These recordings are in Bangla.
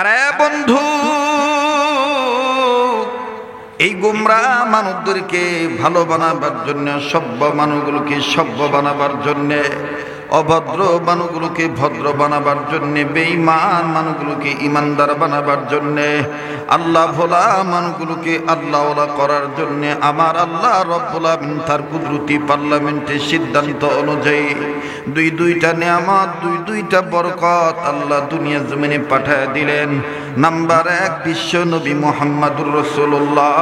আরে বন্ধু, এই গোমরা মানুষদেরকে ভালো বানাবার জন্য, সভ্য মানুষগুলোকে সভ্য বানাবার জন্য, অভদ্র মানুষগুলোকে ভদ্র বানাবার জন্য, বেঈমান মানুষগুলোকে ইমানদার বানাবার জন্য, আল্লাহ ভোলা মানুষগুলোকে আল্লাহওয়ালা করার জন্য আমার আল্লাহ রব্বুল আমিন তার কুদরতি পার্লামেন্টের সিদ্ধান্ত অনুযায়ী দুইটা নেয়ামত, দুইটা বরকত আল্লাহ দুনিয়া জমিনে পাঠায় দিলেন। নাম্বার 1, বিশ্ব নবী মুহাম্মদুর রাসূলুল্লাহ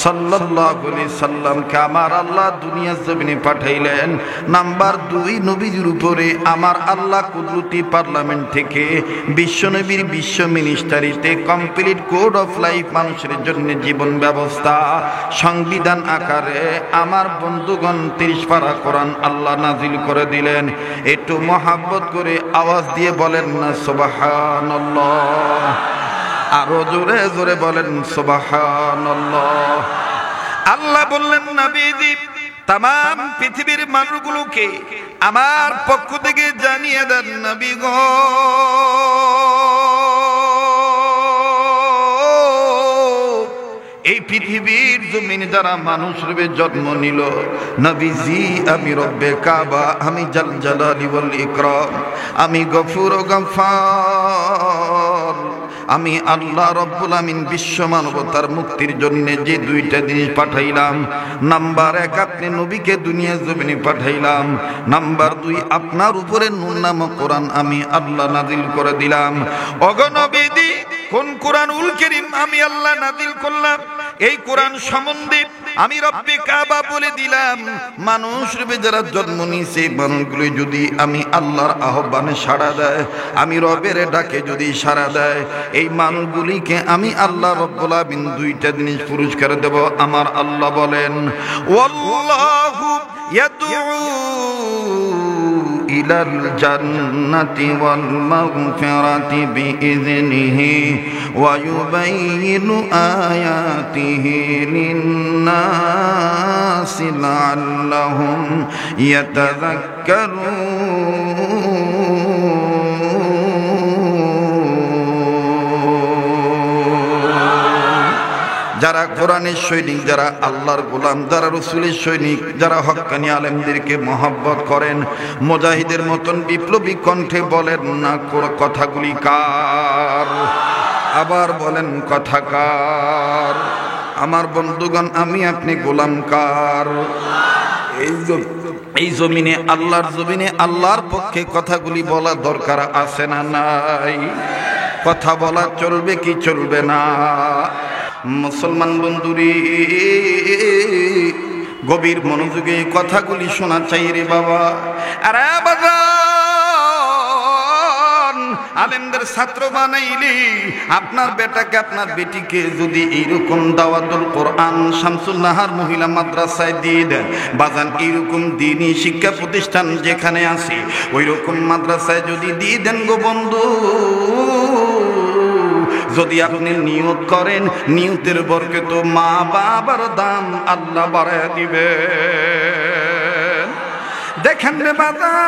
সাল্লাল্লাহু আলাইহি সাল্লামকে আমার আল্লাহ দুনিয়া জমিনে পাঠাইলেন। নাম্বার 2, নবীর উপরে আমার আল্লাহ কুদরতি পার্লামেন্ট থেকে বিশ্ব নবীর বিশ্ব মিনিস্টারিতে কমপ্লিট কোড অফ লাইফ মানুষের জন্য জীবন ব্যবস্থা সংবিধান আকারে আমার বন্ধুগণ 30 পারা কোরআন আল্লাহ নাজিল করে দিলেন। একটু মহাব্বত করে আওয়াজ দিয়ে বলেন না সুবহানাল্লাহ, আরো জোরে জোরে বলেন সুবহানাল্লাহ। আল্লাহ বললেন, নবীজি তাম পৃথিবীর মানুষগুলোকে আমার পক্ষ থেকে জানিয়ে দেন, নবী গো এই পৃথিবীর জমিনে যারা মানুষ রূপে জন্ম নিল, নবীজি আমি রব্বে কাবা, আমি জাল জালালি ওয়াল ইকরাম, আমি গফুর ও গফফার, আমি আল্লাহ রব্বুল আমিন বিশ্ব মানবতার মুক্তির জন্য যে 2টা জিনিস পাঠাইলাম। নাম্বার 1, আপনি নবীকে দুনিয়া জমিনে পাঠাইলাম। নাম্বার 2, আপনার উপরে নূর নামক কোরআন আমি আল্লাহ নাজিল করে দিলাম। ওগো নবীজি, কোন কোরআনুল কারীম আমি আল্লাহ নাজিল করলাম, এই কোরআন সম্বন্ধে আমি রব্বে কাবা বলে দিলাম। মানুষ রূপে যারা জন্ম নিয়েছে মানুষগুলো যদি আমি আল্লাহর আহ্বানে সাড়া দেয়, আমি রবের ডাকে যদি সাড়া দেয়, এই মানুষগুলিকে আমি আল্লাহ রব্বুল আমিন 2টা জিনিস পুরস্কার দেব। আমার আল্লাহ বলেন, ওয়াল্লাহু ইয়াদউ ইলাল জান্নাতি ওয়াল মাগফিরাতি বিইذনিহি ওয়া ইউবাইয়িনু আয়াতিহি লিন-নাসি লাআল্লাহুম ইয়াতাযাক্কারুন। যারা কোরআনের সৈনিক, যারা আল্লাহর গোলাম, যারা রসুলের সৈনিক, যারা হক্কানি আলেমদেরকে মহব্বত করেন, মুজাহিদের মতন বিপ্লবী কণ্ঠে বলেন না কথাগুলি কার? আবার বলেন কথা কার? আমার বন্ধুগণ, আমি আপনি গোলাম কার? এই জমিনে আল্লাহর জমিনে আল্লাহর পক্ষে কথাগুলি বলা দরকার আছে না নাই? কথা বলা চলবে কি চলবে না? মুসলমান বন্ধুরে, গভীর মনোযোগে কথাগুলি শোনা চাই রে বাবা। আরে বাজান, আলেমদের ছাত্র বানাইলে আপনার বেটাকে আপনার বেটিকে যদি এইরকম দাওয়াতুল কোরআন শামসুল নাহার মহিলা মাদ্রাসায় দিয়ে দেন, বাজান এইরকম দ্বীনি শিক্ষা প্রতিষ্ঠান যেখানে আছে ওই রকম মাদ্রাসায় যদি দিয়ে দেন গো বন্ধু, যদি আপনি নিয়ত করেন, নিয়তের বরকত মা বাবার দাম আল্লাহ বাড়ায় দিবেন। দেখেন রে বাজান,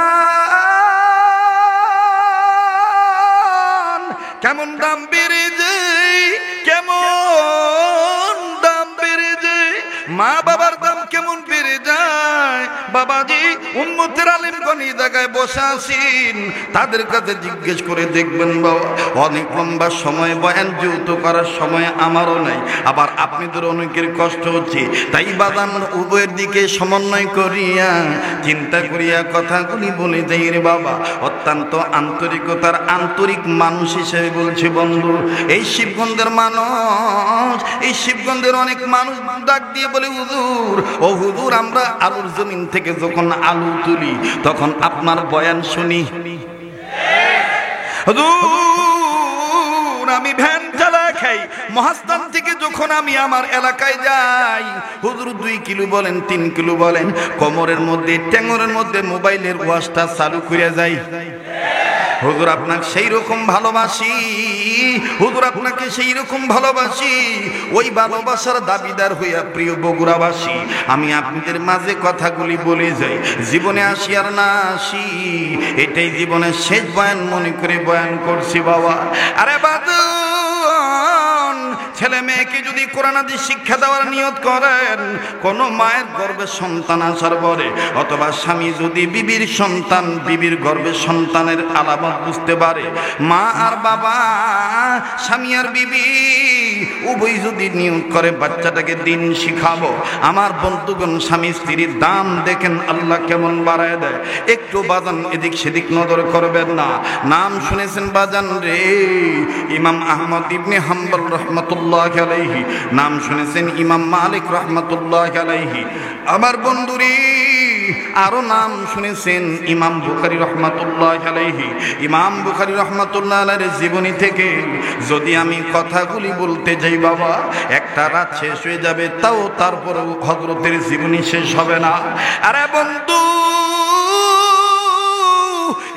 কেমন দাম বেড়ে যায়, কেমন দাম বেড়ে যায়, মা বাবার দাম কেমন বেড়ে যায়। বাবাজি, উম্মতের আলেমগণ এই জায়গায় বসে আছেন, তাদের কাছে জিজ্ঞেস করে দেখবেন বাবা, অনেক লম্বা সময় বয়ান যেহেতু করার সময় আমারও নাই, আবার আপনাদের অনেকের কষ্ট হচ্ছে, তাই বাদাম উভয়ের দিকে সমন্বয় করিয়া চিন্তা করিয়া কথাগুলি বলে যাই রে বাবা। অত্যন্ত আন্তরিকতার আন্তরিক মানুষ হিসেবে বলছি বন্ধু, এই শিবগঞ্জের মানুষ, এই শিবগঞ্জের অনেক মানুষ ডাক দিয়ে বলে, হুজুর ও হুজুর, আমরা আলুর জমিন থেকে যখন আলু তুলি তখন আপনার বয়ান শুনি। হুজুর, আমি ভ্যান চালা খাই, মহাস্থান থেকে যখন আমি আমার এলাকায় যাই, হুজুর 2 কিলো বলেন 3 কিলো বলেন, কোমরের মধ্যে ট্যাঙ্গরের মধ্যে মোবাইলের ওয়াজটা চালু করে যাই। হুজুর আপনাকে সেই রকম ভালোবাসি, হুজুর আপনাকে সেই রকম ভালোবাসি, ওই ভালোবাসার দাবিদার হইয়া প্রিয় বগুড়াবাসী আমি আপনাদের মাঝে কথাগুলি বলে যাই। জীবনে আসি আর না আসি, এটাই জীবনের শেষ বয়ান মনে করে বয়ান করছি বাবা। আরে বাদু ছেলে মেয়েকে যদি কোরআন হাদিস শিক্ষা দেওয়ার নিয়ত করেন, কোন মায়ের গর্ভে সন্তান আসার পরে অথবা স্বামী যদি বিবির সন্তান, বিবির গর্ভে সন্তানের আলামত বুঝতে পারে, মা আর বাবা, স্বামী আর বিবি উভয় যদি নিয়ত করে বাচ্চাটাকে দিন শিখাবো, আমার বন্ধুগণ স্বামী স্ত্রীর দাম দেখেন আল্লাহ কেমন বাড়ায় দেয়। একটু বাজান এদিক সেদিক নজর করবেন না। নাম শুনেছেন বাজান রে ইমাম আহমদ ইবনে হাম্বল রহমতুল্লাহ আলাইহি, নাম শুনেছেন ইমাম মালিক রহমতুল্লাহ আলাইহি, আমার বন্ধুরে আরো নাম শুনেছেন ইমাম বুখারী রহমতুল্লাহ আলাইহি। ইমাম বুখারী রহমতুল্লাহ আলাইহির জীবনী থেকে যদি আমি কথাগুলি বলতে যাই বাবা, একটা রাত শেষ হয়ে যাবে, তাও তারপরেও হযরতের জীবনী শেষ হবে না। আরে বন্ধু,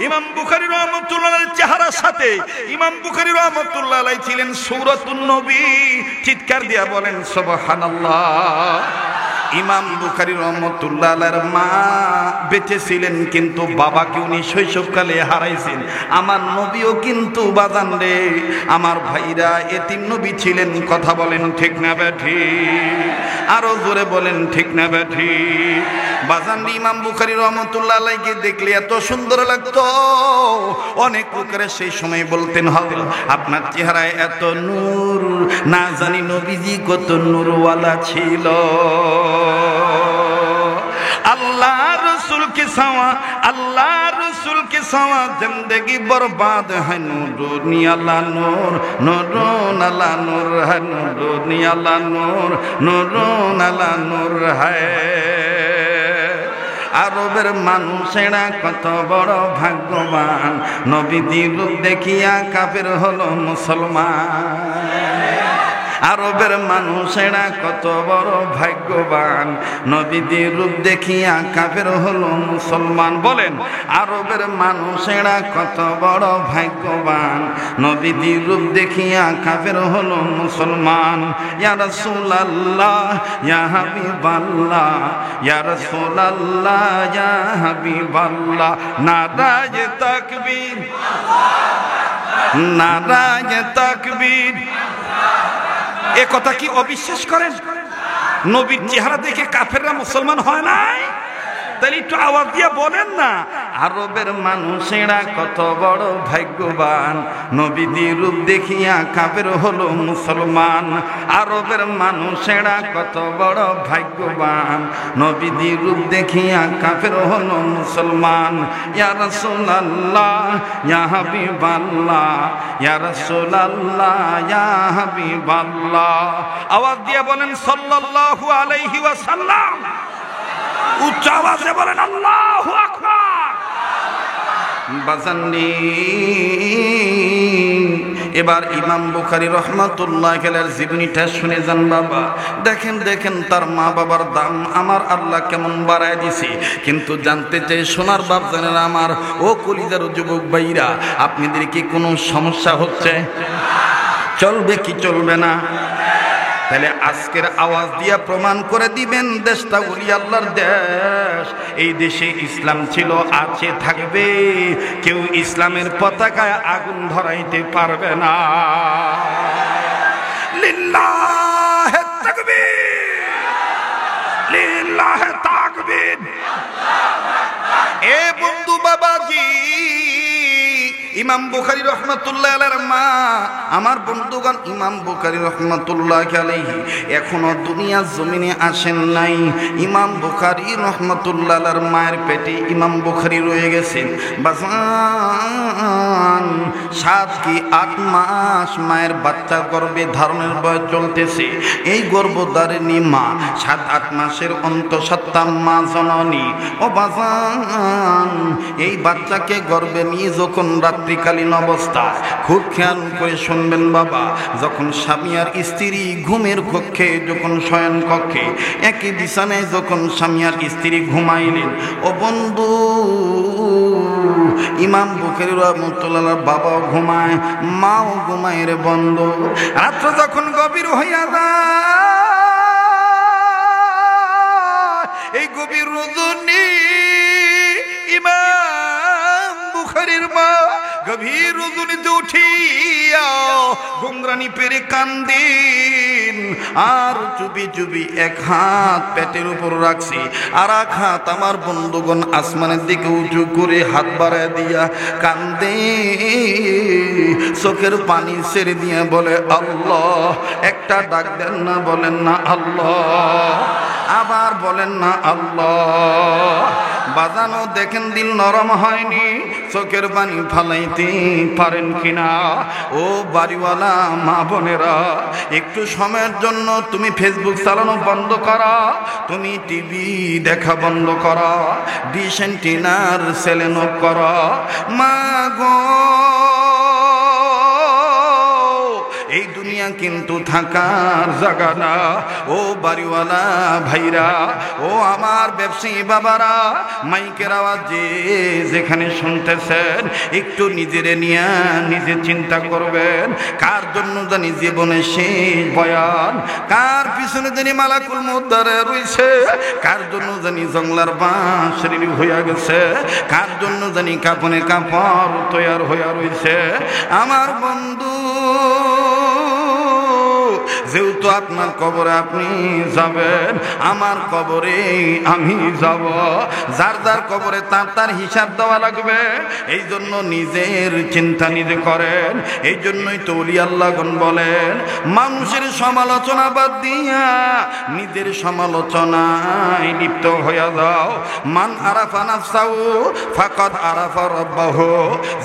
ইমাম বুখারী রহমাতুল্লাহ আলাইহির চেহারার সাথে ইমাম বুখারী রহমাতুল্লাহ আলাইহি ছিলেন সূরাতুন নবী। চিৎকার দিয়া বলেন সুবহানাল্লাহ। ইমাম বুখারী রহমাতুল্লাহ আলাইহির মা বেঁচে ছিলেন, কিন্তু বাবাকে উনি শৈশবকালে হারাইছেন। আমার নবীও কিন্তু বাজান রে আমার ভাইরা এতিম নবী ছিলেন। কথা বলেন ঠিক না বেঠিক? আরো জোরে বলেন ঠিক না বেঠিক? বাজান ইমাম বুখারী রহমাতুল্লাহ আলাইহিকে দেখলে এত সুন্দর লাগতো, অনেক লোকেরা সেই সময় বলতেন হযরত আপনার চেহারায় এত নূর, না জানি নবীজি কত নূরওয়ালা ছিল। अल्लाह रसूल के सवा, अल्लाह रसूल के सवा जिंदगी बर्बाद है। नूर अला नूर, नूर अला नूर है, नूर अला नूर, नूर अला नूर है। আরবের মানুষেরা কত বড় ভাগ্যবান, নবীজির রূপ দেখিয়া কাফের হলো মুসলমান। আরবের মানুষেরা কত বড় ভাগ্যবান, নবীজির রূপ দেখিয়া কাফের হলো মুসলমান। বলেন আরবের মানুষেরা কত বড় ভাগ্যবান, নবীজির রূপ দেখিয়া কাফের হলো মুসলমান। ইয়া রাসূলুল্লাহ ইয়া হাবিবাল্লাহ, ইয়া রাসূলুল্লাহ ইয়া হাবিবাল্লাহ। নারায়ে তাকবীর, নারায়ে তাকবীর। এ কথা কি অবিশ্বাস করেন? নবীর চেহারা দেখে কাফেররা মুসলমান হয় নাই? তাহলে একটু আওয়াজ দিয়ে বলেন না, আরবের মানুষেরা কত বড় ভাগ্যবান, নবীজির রূপ দেখিয়া কাফের হলো মুসলমান। আরবের মানুষেরা কত বড় ভাগ্যবান, নবীজির রূপ দেখিয়া কাফের হলো মুসলমান। ইয়া রাসূলুল্লাহ ইয়া হাবিবাল্লাহ, ইয়া রাসূলুল্লাহ ইয়া হাবিবাল্লাহ। আওয়াজ দিয়ে বলেন সাল্লাল্লাহু আলাইহি ওয়াসাল্লাম। উচ্চ আওয়াজে বলেন আল্লাহু আকবার। বাজাননি এবার ইমাম বুখারী রহমাতুল্লাহ আলাইহির জীবনীটা শুনে যান বাবা। দেখেন দেখেন তার মা বাবার দাম আমার আল্লাহ কেমন বাড়ায় দিছে। কিন্তু জানতে চাই সোনার বাপ জানেন আমার, ও কলিজার যুবক ভাইরা, আপনাদের কি কোনো সমস্যা হচ্ছে? চলবে কি চলবে না? তাহলে আজকের আওয়াজ দিয়া প্রমাণ করে দিবেন দেশটা ওলি আল্লাহর দেশ। এই দেশে ইসলাম ছিল, আছে, থাকবে। কেউ ইসলামের পতাকায় আগুন ধরাইতে পারবে না। লিল্লাহে তাকবীর, লিল্লাহে তাকবীর। এ বন্ধু বাবাজি, ইমাম বুখারী রহমাতুল্লাহ আলাইহির মা, আমার বন্ধুগণ, ইমাম বুখারী রহমাতুল্লাহ আলাইহি এখনো দুনিয়ার জমিনে আসেন নাই। ইমাম বুখারী রহমাতুল্লাহ আলাইহির মায়ের পেটে ইমাম বুখারী রয়ে গেছেন বাজান। 7 কি 8 মাস মায়ের বাচ্চা গর্ভে ধারণের বয়স চলতেছে। এই গর্ভধারিণী মা 7-8 মাসের অন্তঃসত্ত্বা মা জননী। ও বাজান, এই বাচ্চাকে গর্ভে নিয়ে যখন রাত্রিকালীন অবস্থা, খুব খেয়াল করে শুনবেন বাবা, যখন স্বামী আর স্ত্রী ঘুমের কক্ষে, যখন শয়ন কক্ষে একই বিছানায় যখন স্বামী আর স্ত্রী ঘুমাইলেন, ও বন্ধু ইমাম বুখারী রাহমাতুল্লাহ আলাইহির বাবাও ঘুমায়, মাও ঘুমায় রে বন্ধু। রাত্র যখন গভীর হইয়া যায়, এই গভীর রজনী ইমাম বুখারীর মা গভীর রজনীতে উঠিয়া ঘুমরানি পেরে কান্দিন, আর চুপি চুপি এক হাত পেটের উপর রাখছি, আর এক হাত আমার বন্ধুগণ আসমানের দিকে উঁচু করে হাত বাড়ায় দিয়া কান্দে, চোখের পানি ছেড়ে দিয়ে বলে আল্লাহ। একটা ডাক দেন না, বলেন না আল্লাহ, আবার বলেন না আল্লাহ। বাজানো দেখেন দিল নরম হয়নি, চোখের পানি ফালাইতে পারেন কিনা? ও বাড়িওয়ালা মা বোনেরা, একটু সময়ের জন্য তুমি ফেসবুক চালানো বন্ধ করা, তুমি টিভি দেখা বন্ধ করা, ডিশ অ্যান্টেনার সেলেন অফ করা। মা গো, এই দুনিয়া কিন্তু থাকার জায়গা না। ও বাড়িওয়ালা ভাইরা, ও আমার ব্যবসায়ী বাবারা, মাইকের আওয়াজ যে যেখানে শুনতেছেন, একটু নিজেরে নিয়ে নিজে চিন্তা করবেন। কার জন্য জানি জীবনে শেষ বয়ান, কার পিছনে জানি মালাকুল মউত দাঁড়ায় রইছে, কার জন্য জানি জংলার বাঁশ রেডি হইয়া গেছে, কার জন্য জানি কাপনে কাপড় তৈয়ার হইয়া রইছে। আমার বন্ধু, যেহেতু আপনার কবরে আপনি যাবেন, আমার কবরে আমি যাব। যার যার কবরে তার তার হিসাব দেওয়া লাগবে। এই জন্য নিজের চিন্তা নিজে করেন। এই জন্যই তো ওলি আল্লাহগণ বলেন, মানুষের সমালোচনা বাদ দিয়া নিজের সমালোচনায় লিপ্ত হইয়া যাও। মান আরাফা নাফসাহু ফাকাদ আরাফা রাব্বাহু।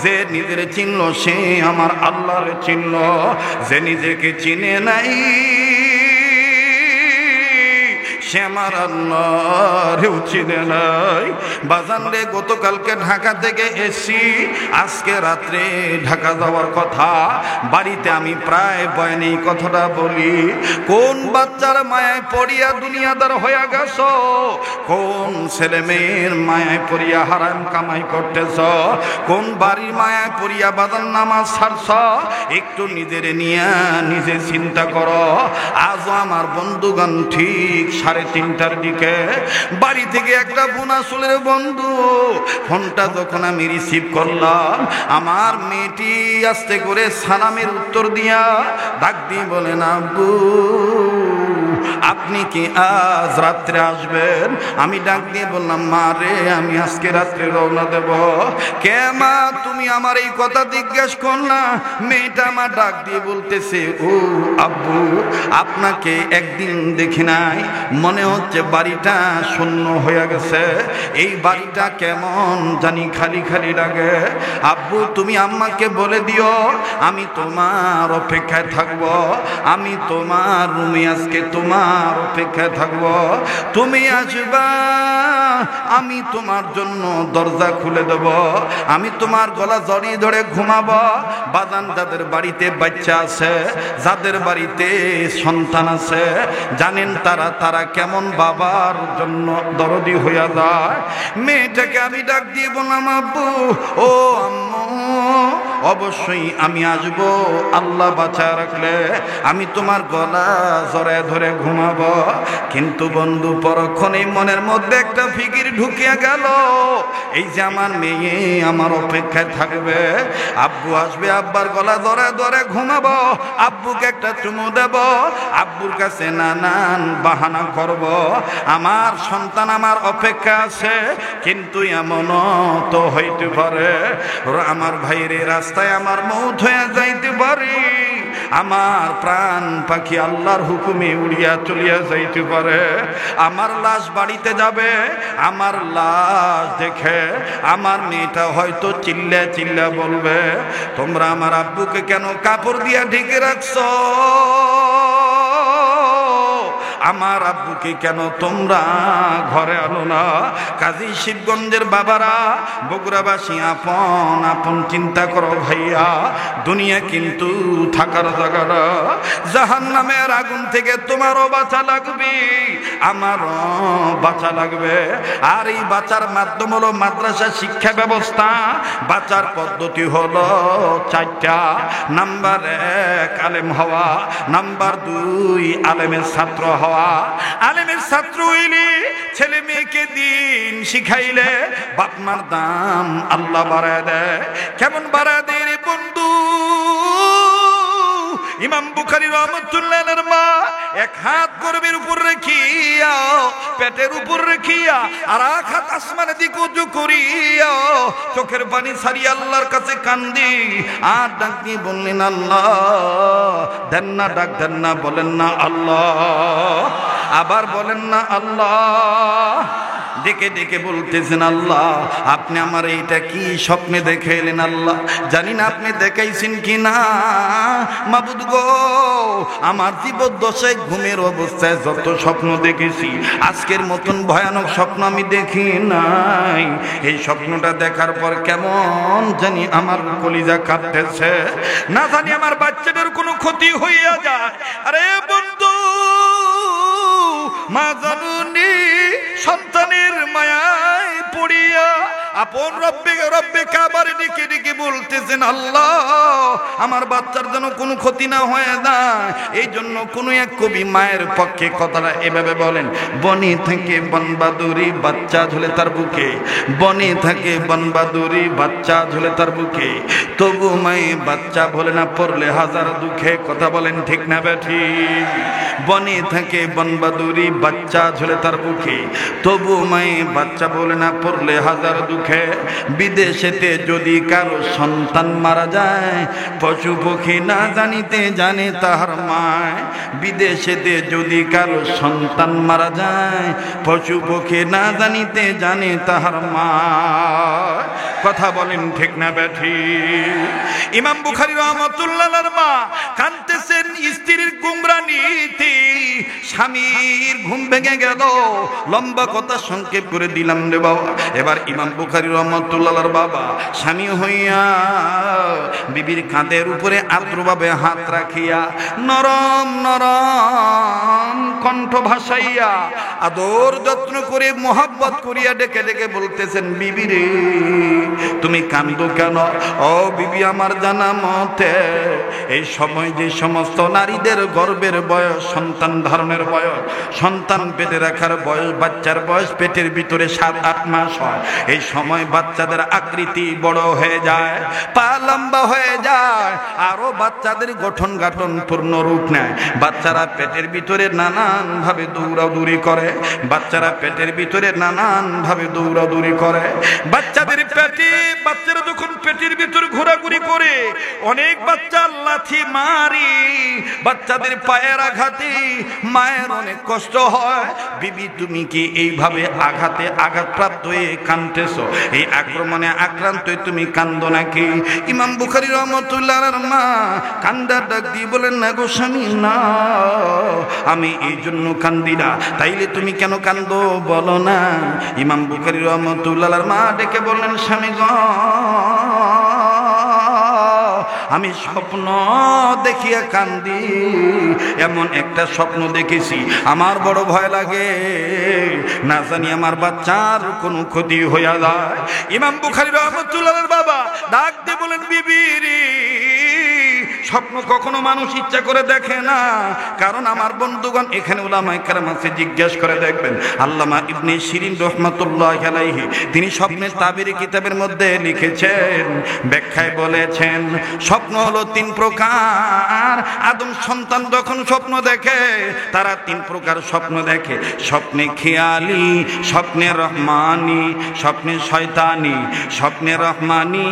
যে নিজের চিনল সে আমার আল্লাহর চিনল, যে নিজেকে চিনে নাই সে আমার আল্লাহরেও চিনে নাই। বাজান রে, গতকালকে ঢাকা থেকে এসছি, আজকে রাত্রে ঢাকা যাওয়ার কথা। বাড়িতে আমি প্রায় বয়ানে এই কথাটা বলি, কোন বাচ্চার মায়ায় পড়িয়া দুনিয়াদার হইয়া গেছ, কোন ছেলে মেয়ের মায়ায় পড়িয়া হারাম কামাই করতেছ, কোন বাড়ির মায়ায় পড়িয়া বাজান নামাজ ছাড়ছ। একটু নিজের নিয়ে নিজে চিন্তা করো। আজও আমার বন্ধুগণ ঠিক 3:30টার দিকে বাড়ি থেকে একটা বোনাসুলের বন্ধু ফোনটা যখন আমি রিসিভ করলাম, আমার মেয়েটি আস্তে করে সালামের উত্তর দিয়া ডাক দিয়ে বলেন, আব্বু আপনি কি আজ রাত্রে আসবেন? আমি ডাক দিয়ে বললাম, মা রে, আমি আজকে রাত্রে রওনা দেব। কে মা, তুমি আমার এই কথা জিজ্ঞেস করলা? মেয়েটা আমার ডাক দিয়ে বলতেছে, ও আব্বু, আপনাকে একদিন দেখি নাই, মনে হচ্ছে বাড়িটা শূন্য হয়ে গেছে, এই বাড়িটা কেমন জানি খালি খালি লাগে। আব্বু তুমি আম্মাকে বলে দিও আমি তোমার অপেক্ষায় থাকব, আমি তোমার রুমে আজকে তোমার অপেক্ষায় থাকব, তুমি আসবা, আমি তোমার জন্য দরজা খুলে দেব, আমি তোমার গলা জড়িয়ে ধরে ঘুমাবো। বাজান, যাদের বাড়িতে বাচ্চা আছে, যাদের বাড়িতে সন্তান আছে, জানেন তারা তারা কেমন বাবার জন্য দরদি হইয়া যায়। মেয়েটাকে আমি ডাক দিয়ে বললাম, আব্বু ও আম্মু, অবশ্যই আমি আসব, আল্লাহ বাঁচা রাখলে আমি তোমার গলা জড়ায় ধরে ঘুমাবো। কিন্তু বন্ধু, পরক্ষণেই মনের মধ্যে একটা ফিকির ঢুকিয়া গেল, এই যে আমার মেয়ে আমার অপেক্ষায় থাকবে, আব্বু আসবে, আব্বার গলা ধরে ধরে ঘুমাবো, আব্বুকে একটা চুমু দেব, আব্বুর কাছে নানান বাহানা করব, আমার সন্তান আমার অপেক্ষা আছে। কিন্তু এমনও তো হইতে পারে আমার ভাইরে রাস্তায় আমার মৌত হয়ে যাইতে পারে, আমার প্রাণ পাখি আল্লাহর হুকুমে উড়িয়া চলিয়া যাইতে পারে, আমার লাশ বাড়িতে যাবে, আমার লাশ দেখে আমার মেয়েটা হয়তো চিল্লা চিল্লা বলবে, তোমরা আমার আব্বুকে কেন কাপড় দিয়া ঢেকে রাখছো, আমার আব্বুকে কেন তোমরা ঘরে আনো না? কাজী শিবগঞ্জের বাবারা, বগুড়াবাসী, আপন আপন চিন্তা করো ভাইয়া, দুনিয়া কিন্তু থাকার জায়গা না। জাহান্নামের আগুন থেকে তোমারও বাঁচা লাগবে, আমারও বাঁচা লাগবে। আর এই বাঁচার মাধ্যম হলো মাদ্রাসা শিক্ষা ব্যবস্থা। বাঁচার পদ্ধতি হলো 4টা। নাম্বার 1 আলেম হওয়া, নাম্বার 2 আলেমের ছাত্র হওয়া, হওয়া। আলেমের ছাত্র হইলে ছেলে মেয়েকে দিন শিখাইলে বাপ মার দাম আল্লাহ বাড়ায় দেয়। কেমন বাড়ায় দেয় রে বন্ধু? ইমাম বুখারী রাহমাতুল্লাহির মা এক হাত গর্বের উপর রেখিয়া, পেটের উপর রেখিয়া, আর এক হাত আসমানের দিকে উঁচু করিয়া চোখের পানি ছাড়িয়ে আল্লাহর কাছে কান্দি আর ডাক দিয়ে বললেন, আল্লাহ দেন না, ডাক দেন না, বলেন না আল্লাহ, আবার বলেন না আল্লাহ। ডেকে ডেকে বলতেছেন, আল্লাহ আপনি আমার এইটা কি স্বপ্নে দেখে এলেন? আল্লাহ জানি না আপনি দেখাইছেন কি না। মাবুদ গো, আমার জীবদ্দশায় ঘুমের অবস্থায় যত স্বপ্ন দেখেছি আজকের মতন ভয়ানক স্বপ্ন আমি দেখি নাই। এই স্বপ্নটা দেখার পর কেমন জানি আমার কলিজা কাঁপতেছে, না জানি আমার বাচ্চাদের কোনো ক্ষতি হইয়া যায়। আরে বন্ধু, মা জানুনি সন্তানের মায়ায় পড়িয়া আপন রব্বে কাবার ডেকে ডেকে বলতেছেন, আল্লাহ আমার বাচ্চার যেন কোনো ক্ষতি না হয়ে যায়। এই জন্য কোনো এক কবি মায়ের পক্ষে কথাটা এভাবে বলেন, বনে থেকে বনবাদুরি বাচ্চা ঝুলে তার বুকে, বনে থাকে বনবাদুরি বাচ্চা ঝুলে তার বুকে, তবু মায়ে বাচ্চা বলে না পড়লে হাজার দুঃখে। কথা বলেন ঠিক না বেঠিক? বনে থাকে বনবাদুরি বাচ্চা ঝুলে তার বুকে, তবু মায়ে বাচ্চা বলে না পড়লে হাজার দুঃখে। বিদেশেতে যদি কারো সন্তান মারা যায়, পশু পক্ষী না জানিতে জানে তাহার মায়। বিদেশেতে যদি কারো সন্তান মারা যায়, পশু পক্ষী না জানিতে জানে তাহার মায়। কথা বলেন ঠিক না বেঠিক? ইমাম বুখারী রাহমাতুল্লাহির মা কাঁদতেছেন স্ত্রীর গুমরানিতে। স্বামীর ঘুম ভেঙে গেল। লম্বা কথা সংক্ষেপ করে দিলাম রে বাবা। এবার ইমাম বুখারী রাহমাতুল্লাহির বাবা স্বামী হইয়া বিবির কাঁধের উপরে আদ্রভাবে হাত রাখিয়া নরম নরম কণ্ঠ ভাসাইয়া আদর যত্ন করে মোহাব্বত করিয়া ডেকে ডেকে বলতেছেন, বিবি রে তুমি কাঁদো কেন? ও বিবি, আমার জানা মতে এই সময় যে সমস্ত নারীদের গর্ভের বয়স, সন্তান ধারণের বয়স, সন্তান পেটে রাখার বয়স, বাচ্চার বয়স পেটের ভিতরে 7-8 মাস হয়, এই সময় বাচ্চাদের আকৃতি বড় হয়ে যায়, পা লম্বা হয়ে যায়, আরো বাচ্চাদের গঠন গাঠন পূর্ণ রূপ নেয়। বাচ্চারা পেটের ভিতরে নানান ভাবে দৌড়াদৌড়ি করে, বাচ্চারা পেটের ভিতরে নানান ভাবে দৌড়াদৌড়ি করে। বাচ্চারা যখন পেটের ভিতর ঘোরাঘুরি করে, অনেক বাচ্চা লাথি মারি, বাচ্চাদের পায়ের আঘাতে মায়ের অনেক কষ্ট হয়। বিবি তুমি কি এইভাবে আঘাতপ্রাপ্ত হয়ে কাঁদতেছো? এই আক্রমণে আক্রান্ত হয়ে তুমি কান্দো নাকি? ইমাম বুখারী রাহমাতুল্লাহির মা কান্দার ডাক দিয়ে বলেন, না গো স্বামী, না, আমি এই জন্য কান্দি না। তাইলে তুমি কেন কান্দো বলো না? ইমাম বুখারী রাহমাতুল্লাহির মা ডেকে বললেন, স্বামী গো, আমি স্বপ্ন দেখিয়া কান্দি। এমন একটা স্বপ্ন দেখেছি আমার বড় ভয় লাগে, না জানি আমার বাচ্চার কোনো ক্ষতি হইয়া যায়। ইমাম বুখারী রাহমাতুল্লাহির বাবা ডাক দিয়ে বলেন, বিবি রে স্বপ্ন কখনো মানুষ ইচ্ছা করে দেখে না। কারণ আমার বন্ধুগণ, এখানে উলামায়ে কেরাম আছে, জিজ্ঞেস করে দেখবেন। আল্লামা ইবনে শিরিন রাহমাতুল্লাহি আলাইহি তিনি স্বপ্নের তাবির কিতাবের মধ্যে লিখেছেন, ব্যাখ্যায় বলেছেন, স্বপ্ন হলো 3 প্রকার। আদম সন্তান যখন স্বপ্ন দেখে, তারা 3 প্রকার স্বপ্ন দেখে। স্বপ্নে খেয়ালি, স্বপ্নে রহমানি, স্বপ্নে শয়তানি। স্বপ্নে রহমানি,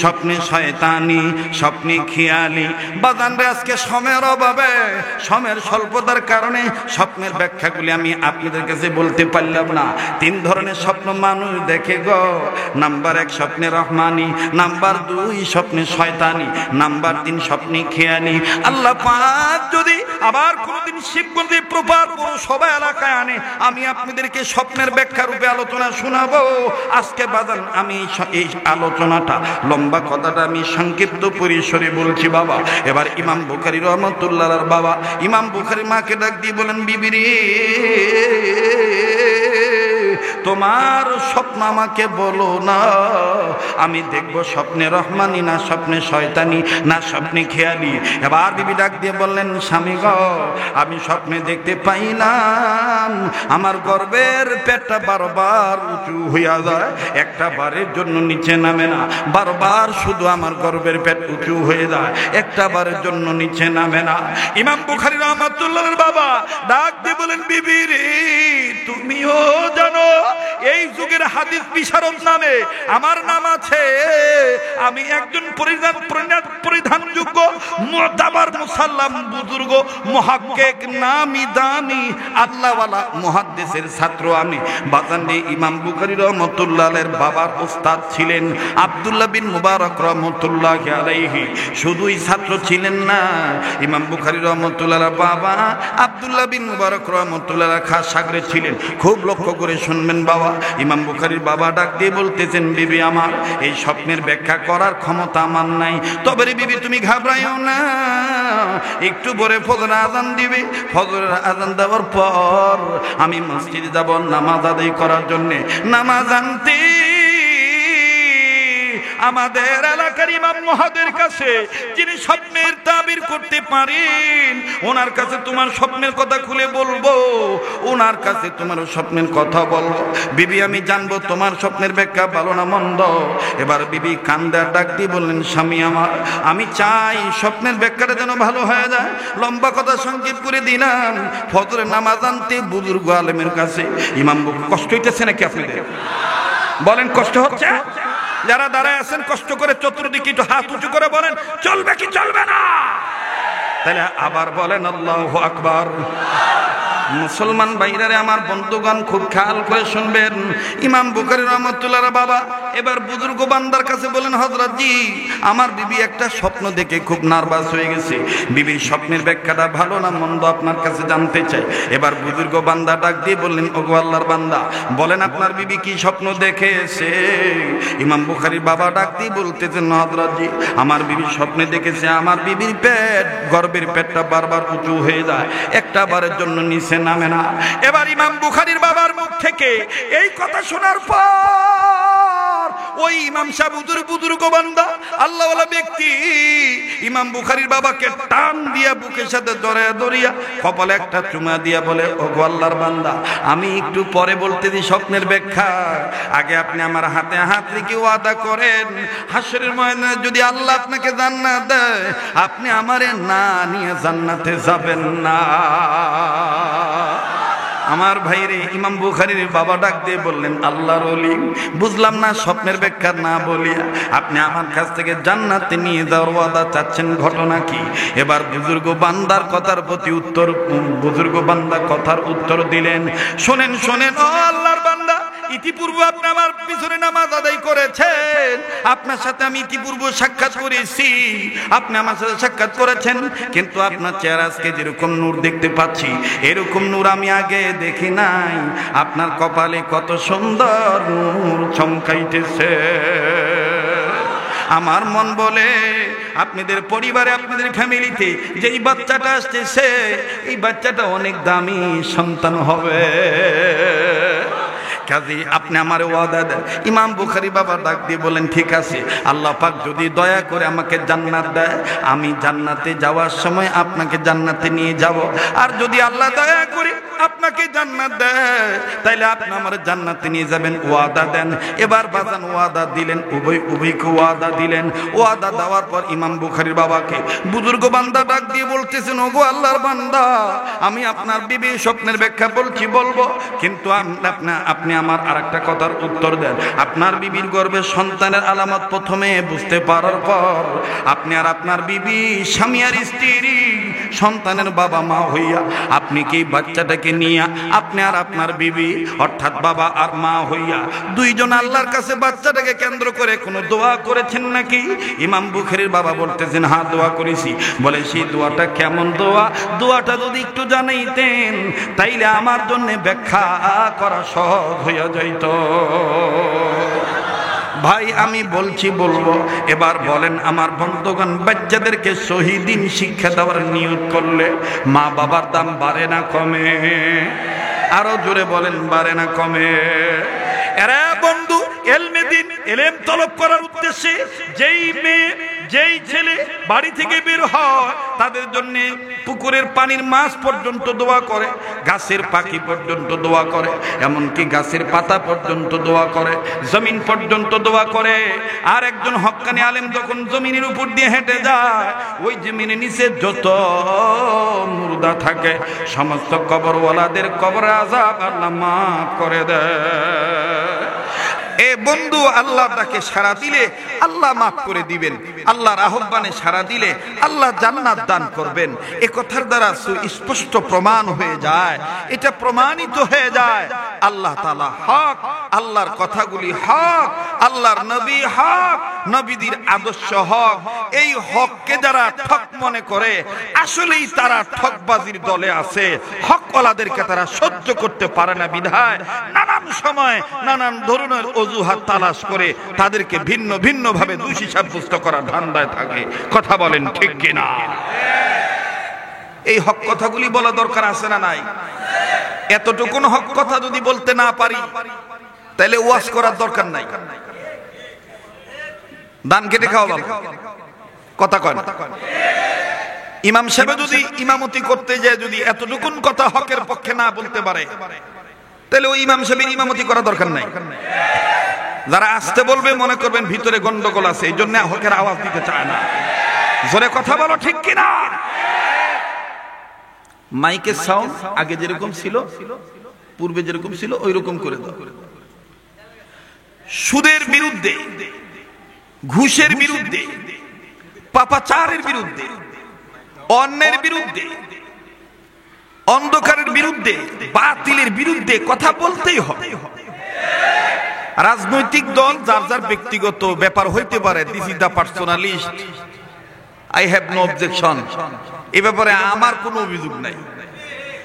স্বপ্নে শয়তানি, স্বপ্নে খেয়ালি। বাজানরে আজকে সময়ের অভাবে, সময়ের স্বল্পতার কারণে স্বপ্নের ব্যাখ্যাগুলি আমি আপনাদের কাছে বলতে পারলাম না। 3 ধরনের স্বপ্ন মানুষ দেখে গো। নাম্বার 1 স্বপ্নে রহমানি, নাম্বার 2 স্বপ্নে শয়তানি, নাম্বার 3 স্বপ্নে খেয়ালি। আল্লাহ পাক যদি আবার কোনদিন শিবগঞ্জে প্রপার সভা এলাকায় আনে, আমি আপনাদেরকে স্বপ্নের ব্যাখ্যা রূপে আলোচনা শোনাবো। আজকে বাজান আমি এই আলোচনাটা, লম্বা কথাটা আমি সংক্ষিপ্ত পরিসরে বলছি বাবা। এবার ইমাম বুখারী রাহমাতুল্লাহির বাবা ইমাম বুখারী মাকে ডাক দিয়ে বলেন, বিবি রে তোমার স্বপ্ন আমাকে বলো না, আমি দেখব স্বপ্নে রহমানি না স্বপ্নে শয়তানি না স্বপ্নে খেয়ালি। এবার বিবি ডাক দিয়ে বললেন, স্বামী গো, আমি স্বপ্নে দেখতে পাইলাম আমার গর্বের পেটটা বারবার উঁচু হইয়া যায়, একটা বারের জন্য নিচে নামে না, বারবার শুধু আমার গর্বের পেট উঁচু হয়ে যায়, একটা বারের জন্য নিচে নামে না। ইমাম বুখারী রাহমাতুল্লাহর বাবা ডাক দিয়ে বলেন, বিবি রে, তুমিও জানো এই যুগের হাদিস বিশারদ নামে আমার নাম আছে। আমি একজন পরিধানযোগ্য মুতাবার মুসাল্লাম বুজুর্গ মুহাক্কিক নামি দামি আল্লাহওয়ালা মুহাদ্দিসের ছাত্র আমি। বাজানদি ইমাম বুখারী রাহমাতুল্লাহের বাবার উস্তাদ ছিলেন আব্দুল্লাহ বিন মুবারক রাহমাতুল্লাহি আলাইহি। শুধুই ছাত্র ছিলেন না, ইমাম বুখারী রাহমাতুল্লাহর বাবা আব্দুল্লাহ বিন মুবারক রাহমাতুল্লাহর খাস শাগরেদ ছিলেন। খুব লক্ষ্য করে শুনবেন বাবা, ইমাম বুখারীর বাবা ডাক দিয়ে বলতেছেন, বিবি আমার এই স্বপ্নের ব্যাখ্যা করার ক্ষমতা আমার নাই, তবে রে বিবি তুমি ঘাবড়াইও না, একটু পরে ফজর আযান দিবে, ফজরের আযান দেওয়ার পর আমি মসজিদে যাব নামাজ আদায় করার জন্য। নামাজ আনতে আমাদের এলাকার ইমাম মহাদের কাছে, যিনি স্বপ্নের তাবির করতে পারেন, ওনার কাছে তোমার স্বপ্নের কথা খুলে বলবো, ওনার কাছে তোমার স্বপ্নের কথা বলবো। বিবি আমি জানবো তোমার স্বপ্নের ব্যাখ্যা ভালো না মন্দ। এবার বিবি কান্দা ডাক দিয়ে বললেন, স্বামী আমার, আমি চাই স্বপ্নের ব্যাখ্যাটা যেন ভালো হয়ে যায়। লম্বা কথা সংক্ষেপ করে দিলাম, ফজরের নামাজ আনতে বুজুর্গ আলেমের কাছে। ইমাম কষ্ট হইতেছে নাকি আপনাদের? বলেন কষ্ট হচ্ছে? যারা দাঁড়ায় আছেন কষ্ট করে চতুর্দিকে একটু হাত উঁচু করে বলেন, চলবে কি চলবে না? তাহলে আবার বলেন আল্লাহু আকবার। মুসলমান ভাইরারে আমার বন্ধুগণ খুব খেয়াল করে শুনবেন, ইমাম বুখারী রাহমাতুল্লাহর বাবা এবার বুজুর্গ বান্দার কাছে বলেন, হযরত জি, আমার বিবি একটা স্বপ্ন দেখে খুব নার্ভাস হয়ে গেছে, বিবির স্বপ্নের ব্যাখ্যাটা ভালো না মন্দ আপনার কাছে জানতে চাই। এবার বুজুর্গ বান্দা ডাক দিয়ে বললেন, ওগো আল্লাহর বান্দা, বলেন আপনার বিবি কি স্বপ্ন দেখেছে? ইমাম বুখারীর বাবা ডাক দিয়ে বলতেছেন, হযরত জি, আমার বিবি স্বপ্নে দেখেছে আমার বিবির পেট, গর্ভের পেটটা বারবার উঁচু হয়ে যায়, একটা বারের জন্য নিচে নামে না। এবার ইমাম বুখারীর বাবার মুখ থেকে এই কথা শোনার পর ওই ইমাম সাহেব বুজুর্গ বান্দা আল্লাহওয়ালা ব্যক্তি ইমাম বুখারীর বাবাকে টান দিয়া বুকের সাথে ধরিয়া কপালে একটা চুমা দিয়া বলে, ওগো আল্লাহর বান্দা, আমি একটু পরে বলতেছি স্বপ্নের ব্যাখ্যা, আগে আপনি আমার হাতে হাত রেখে ওয়াদা করেন, হাশরের ময়দানে যদি আল্লাহ আপনাকে জান্নাত দেয়, আপনি আমারে না নিয়ে জান্নাতে যাবেন না। আমার ভাইরে, ইমাম বুখারীর বাবা ডাক দিয়ে বললেন, আল্লাহর ওলি, বুঝলাম না স্বপ্নের ব্যাখ্যা না বলিয়া আপনি আমার কাছ থেকে জান্নাতে নিয়ে যাওয়ার ওয়াদা চাচ্ছেন, ঘটনা কি? এবার বুজুর্গ বান্দার কথার উত্তর দিলেন, শোনেন শোনেন ও আল্লাহর বান্দা, ইতিপূর্বে আপনি আমার পিছনে নামাজ আদায় করেছেন, আপনার সাথে আমি ইতিপূর্বে সাক্ষাৎ করেছি, আপনি আমার সাথে সাক্ষাৎ করেছেন, কিন্তু আপনার চেহারা আজকে যেরকম নূর দেখতে পাচ্ছি, এরকম নূর আমি আগে দেখি নাই। আপনার কপালে কত সুন্দর নূর চমকাইতেছে। আমার মন বলে আপনাদের পরিবারে, আপনাদের ফ্যামিলিতে যেই বাচ্চাটা আসতেছে, এই বাচ্চাটা অনেক দামি সন্তান হবে। কাজী আপনি আমার ওয়াদা দেন। ইমাম বুখারী বাবা ডাক দিয়ে বলেন, ঠিক আছে, আল্লাহ পাক যদি দয়া করে আমাকে জান্নাত দেয়, আমি জান্নাতে যাওয়ার সময় আপনাকে জান্নাতে নিয়ে যাব, আর যদি আল্লাহ দয়া করে আপনাকে জান্নাত দেয়, তাইলে আপনি আমার জান্নাতে নিয়ে যাবেন, ওয়াদা দেন। এবার বাজান ওয়াদা দিলেন, উভয়কে ওয়াদা দিলেন। ওয়াদা দেওয়ার পর ইমাম বুখারীর বাবাকে বুজুর্গ বান্দা ডাক দিয়ে বলতেছেন, ওগো আল্লাহর বান্দা, আমি আপনার বিবির স্বপ্নের ব্যাখ্যা বলবো, কিন্তু আপনি আমার আরেকটা কথার উত্তর দেন। আপনার বিবির গর্ভে সন্তানের আলামত প্রথমে বুঝতে পারার পর আপনি আর আপনার বিবি, স্বামী আর স্ত্রী, সন্তানের বাবা মা হইয়া আপনি কি বাচ্চাটাকে নিয়ে আপনি আর আপনার বিবি অর্থাৎ বাবা আর মা হইয়া দুইজন আল্লাহর কাছে বাচ্চাটাকে কেন্দ্র করে কোনো দোয়া করেছেন নাকি? ইমাম বুখারীর বাবা বলতেছেন, হ্যাঁ দোয়া করেছি। বলে, সেই দোয়াটা কেমন দোয়া? দোয়াটা যদি একটু জানাইতেন তাইলে আমার জন্য ব্যাখ্যা করা সহজ হইয়া যাইত। ভাই আমি বলবো। এবার বলেন আমার বন্ধুগণ, বাচ্চাদেরকে শহীদিন শিক্ষা দেওয়ার নিয়ত করলে মা বাবার দাম বাড়ে না কমে? আরো জোরে বলেন বাড়ে না কমে? এরা বন্ধু এলমে দিন এলেম তলব করার উদ্দেশ্যে যেই মেয়ে যেই ছেলে বাড়ি থেকে বের হয় তাদের জন্য পুকুরের পানির মাছ পর্যন্ত দোয়া করে, গাছের পাখি পর্যন্ত দোয়া করে, এমনকি গাছের পাতা পর্যন্ত দোয়া করে, জমিন পর্যন্ত দোয়া করে। আর একজন হক্কানি আলেম যখন জমিনের উপর দিয়ে হেঁটে যায়, ওই জমিনের নিচে যত মুর্দা থাকে সমস্ত কবরওয়ালাদের কবর আযাব আল্লাহ মাফ করে দেয়। এ বন্ধু আল্লাহর ডাকে সাড়া দিলে আল্লাহ মাফ করে দিবেন, আল্লাহর আহ্বানে সাড়া দিলে আল্লাহ জান্নাত দান করবেন। এ কথার দ্বারা সুস্পষ্ট প্রমাণ হয়ে যায়, এটা প্রমাণিত হয়ে যায় আল্লাহ তাআলা হক, আল্লাহর কথাগুলি হক, আল্লাহর নবী হক, নবীদের আদর্শ হক। এই হককে যারা ঠক মনে করে আসলেই তারা ঠকবাজির দলে আছে। হকওয়ালাদেরকে তারা সহ্য করতে পারে না বিধায় নানান সময় নানান ধরনের অজুহাত তালাশ করে তাদেরকে ভিন্ন ভিন্ন ভাবে দোষী সাব্যস্ত করার ধান্দায় থাকে। কথা বলেন ঠিক কিনা? এই হক কথাগুলি বলা দরকার আছে না নাই? এতটুকু হক কথা যদি বলতে না পারি তাহলে ওয়াজ করার দরকার নাই, দান কেটে খাওয়া ভালো। কথা কয় না? ইমাম সাহেব যদি ইমামতি করতে যায় যদি এতটুকু কথা হকের পক্ষে না বলতে পারে তাহলে ওই ইমাম সাহেবের ইমামতি করা দরকার নাই। যারা আসতে বলবে মনে করবেন ভিতরে গন্ডগোল আছে, এই জন্য হকের আওয়াজ দিতে চায় না। জোরে কথা বলো ঠিক কিনা? মাইকের সাউন্ড আগে যেরকম ছিল, পূর্বে যেরকম ছিল ওই রকম করে দাও। সুদের বিরুদ্ধে, ঘুষের বিরুদ্ধে, পাপাচারের বিরুদ্ধে, অন্যের বিরুদ্ধে, অন্ধকারের বিরুদ্ধে, বাতিলের বিরুদ্ধে কথা বলতেই হবে। রাজনৈতিক দল যার যার ব্যক্তিগত ব্যাপার হইতে পারে, this is the personalist, I have no objection, এ ব্যাপারে আমার কোনো অভিযোগ নাই।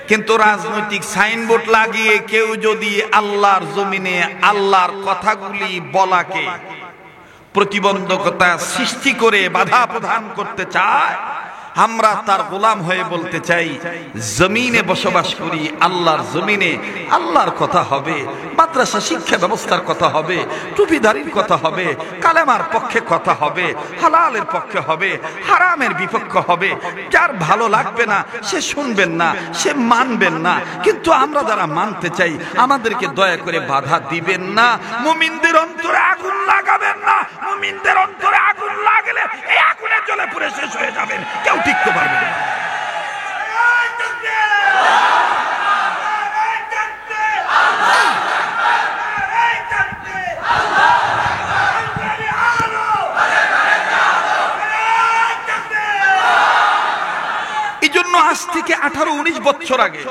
কিন্তু রাজনৈতিক সাইনবোর্ড লাগিয়ে কেউ যদি আল্লাহর জমিনে আল্লাহর কথাগুলি বলাকে প্রতিবন্ধকতা সৃষ্টি করে বাধা প্রদান করতে চায়, আমরা তার গোলাম হয়ে বলতে চাই জমিনে বসবাস করি, আল্লাহর জমিনে আল্লাহর কথা হবে, মাদ্রাসা শিক্ষা ব্যবস্থার কথা হবে, টুপিদারির কথা হবে, কালেমার পক্ষে কথা হবে, হালালের পক্ষে হবে, হারামের বিপক্ষে হবে। যার ভালো লাগবে না সে শুনবেন না, সে মানবেন না। কিন্তু আমরা যারা মানতে চাই আমাদেরকে দয়া করে বাধা দিবেন না। মুমিনদের অন্তরে আগুন লাগাবেন না, মুমিনদের অন্তরে আগুন লাগলে এই আগুনে জ্বলে পুড়ে শেষ হয়ে যাবেন, কেউ টিকতে পারবে না। এই জন্য আজ থেকে 18-19 বছর আগে